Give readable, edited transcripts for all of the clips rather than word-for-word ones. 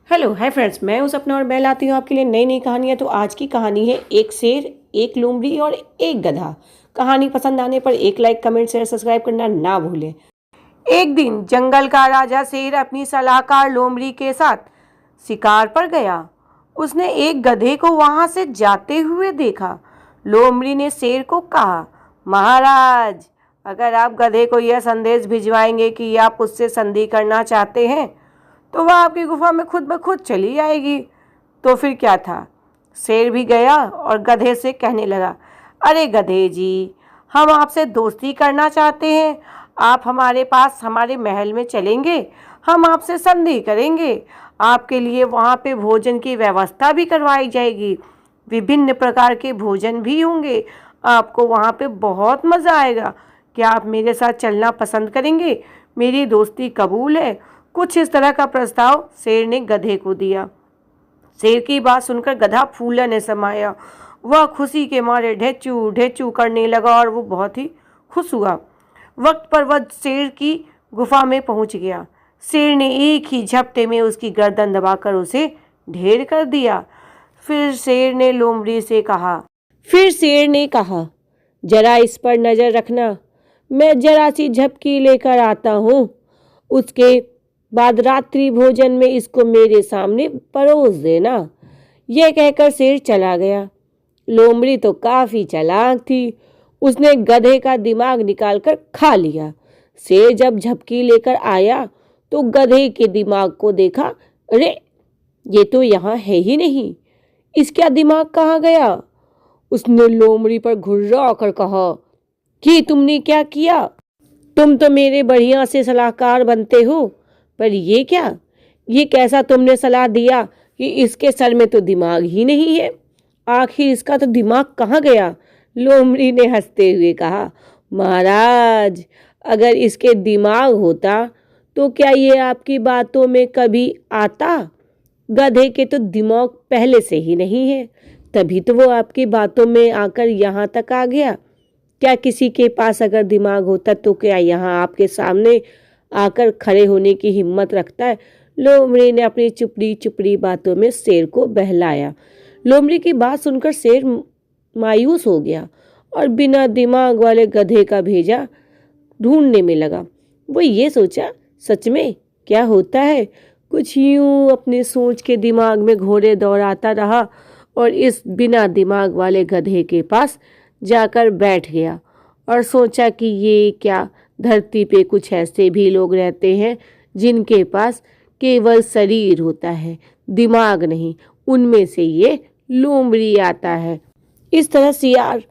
Hello hi friends, मैं हूं सपना और मैं लाती हूं आपके लिए नई नई कहानियां। तो आज की कहानी है एक शेर, एक लोमड़ी और एक गधा। कहानी पसंद आने पर एक लाइक, कमेंट, शेयर, सब्सक्राइब करना ना भूलें। एक दिन जंगल का राजा शेर अपनी सलाहकार लोमड़ी के साथ शिकार पर गया। उसने एक गधे को वहां से जाते हुए देखा। लोमड़ी ने शेर को कहा, महाराज, अगर आप गधे को यह संदेश भिजवाएंगे कि आप उससे संधि करना चाहते हैं तो वह आपकी गुफा में खुद ब खुद चली आएगी। तो फिर क्या था, शेर भी गया और गधे से कहने लगा, अरे गधे जी, हम आपसे दोस्ती करना चाहते हैं। आप हमारे पास हमारे महल में चलेंगे, हम आपसे संधि करेंगे। आपके लिए वहाँ पे भोजन की व्यवस्था भी करवाई जाएगी, विभिन्न प्रकार के भोजन भी होंगे। आपको वहाँ पे बहुत मज़ा आएगा। क्या आप मेरे साथ चलना पसंद करेंगे? मेरी दोस्ती कबूल है। कुछ इस तरह का प्रस्ताव शेर ने गधे को दिया। शेर की बात सुनकर गधा फूलन ने समाया। वह खुशी के मारे ढेचू ढेचू करने लगा और वो बहुत ही खुश हुआ। वक्त पर वह शेर की गुफा में पहुंच गया। शेर ने एक ही झपटे में उसकी गर्दन दबाकर उसे ढेर कर दिया। फिर शेर ने कहा, जरा इस पर नजर रखना, मैं जरा सी झपकी लेकर आता हूँ। उसके बाद रात्रि भोजन में इसको मेरे सामने परोस देना। यह कहकर शेर चला गया। लोमड़ी तो काफी चालाक थी। उसने गधे का दिमाग निकालकर खा लिया। शेर जब झपकी लेकर आया तो गधे के दिमाग को देखा। अरे, ये तो यहाँ है ही नहीं, इसका दिमाग कहाँ गया? उसने लोमड़ी पर घुर्रा कर कहा कि तुमने क्या किया? तुम तो मेरे बढ़िया से सलाहकार बनते हो, पर ये क्या, ये कैसा तुमने सलाह दिया कि इसके सर में तो दिमाग ही नहीं है? आखिर इसका तो दिमाग कहाँ गया? लोमड़ी ने हंसते हुए कहा, महाराज, अगर इसके दिमाग होता तो क्या ये आपकी बातों में कभी आता? गधे के तो दिमाग पहले से ही नहीं है, तभी तो वो आपकी बातों में आकर यहाँ तक आ गया। क्या किसी के पास अगर दिमाग होता तो क्या यहाँ आपके सामने आकर खड़े होने की हिम्मत रखता है? लोमड़ी ने अपनी चुपड़ी चुपड़ी बातों में शेर को बहलाया। लोमड़ी की बात सुनकर शेर मायूस हो गया और बिना दिमाग वाले गधे का भेजा ढूंढने में लगा। वो ये सोचा, सच में क्या होता है? कुछ यूं अपने सोच के दिमाग में घोड़े दौड़ाता रहा और इस बिना दिमाग वाले गधे के पास जाकर बैठ गया और सोचा कि ये क्या, धरती पे कुछ ऐसे भी लोग रहते हैं जिनके पास केवल शरीर होता है, दिमाग नहीं। उनमें से ये लोमड़ी आता है। इस तरह सियार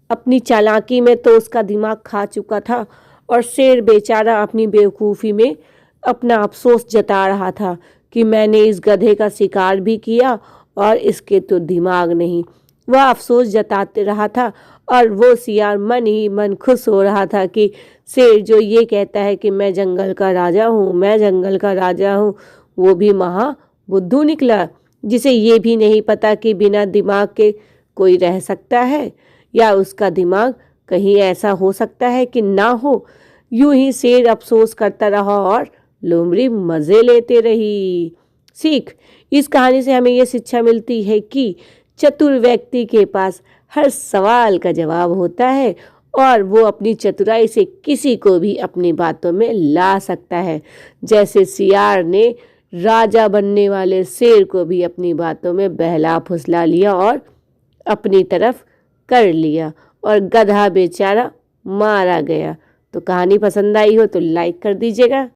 अपनी चालाकी में तो उसका दिमाग खा चुका था और शेर बेचारा अपनी बेवकूफ़ी में अपना अफसोस जता रहा था कि मैंने इस गधे का शिकार भी किया और इसके तो दिमाग नहीं। वह अफसोस जताते रहा था और वो सियार मन ही मन खुश हो रहा था कि शेर जो ये कहता है कि मैं जंगल का राजा हूँ, मैं जंगल का राजा हूँ, वो भी महा बुद्धू निकला, जिसे ये भी नहीं पता कि बिना दिमाग के कोई रह सकता है या उसका दिमाग कहीं ऐसा हो सकता है कि ना हो। यूं ही शेर अफसोस करता रहा और लोमड़ी मज़े लेते रही। सीख, इस कहानी से हमें ये शिक्षा मिलती है कि चतुर व्यक्ति के पास हर सवाल का जवाब होता है और वो अपनी चतुराई से किसी को भी अपनी बातों में ला सकता है। जैसे सियार ने राजा बनने वाले शेर को भी अपनी बातों में बहला फुसला लिया और अपनी तरफ कर लिया और गधा बेचारा मारा गया। तो कहानी पसंद आई हो तो लाइक कर दीजिएगा।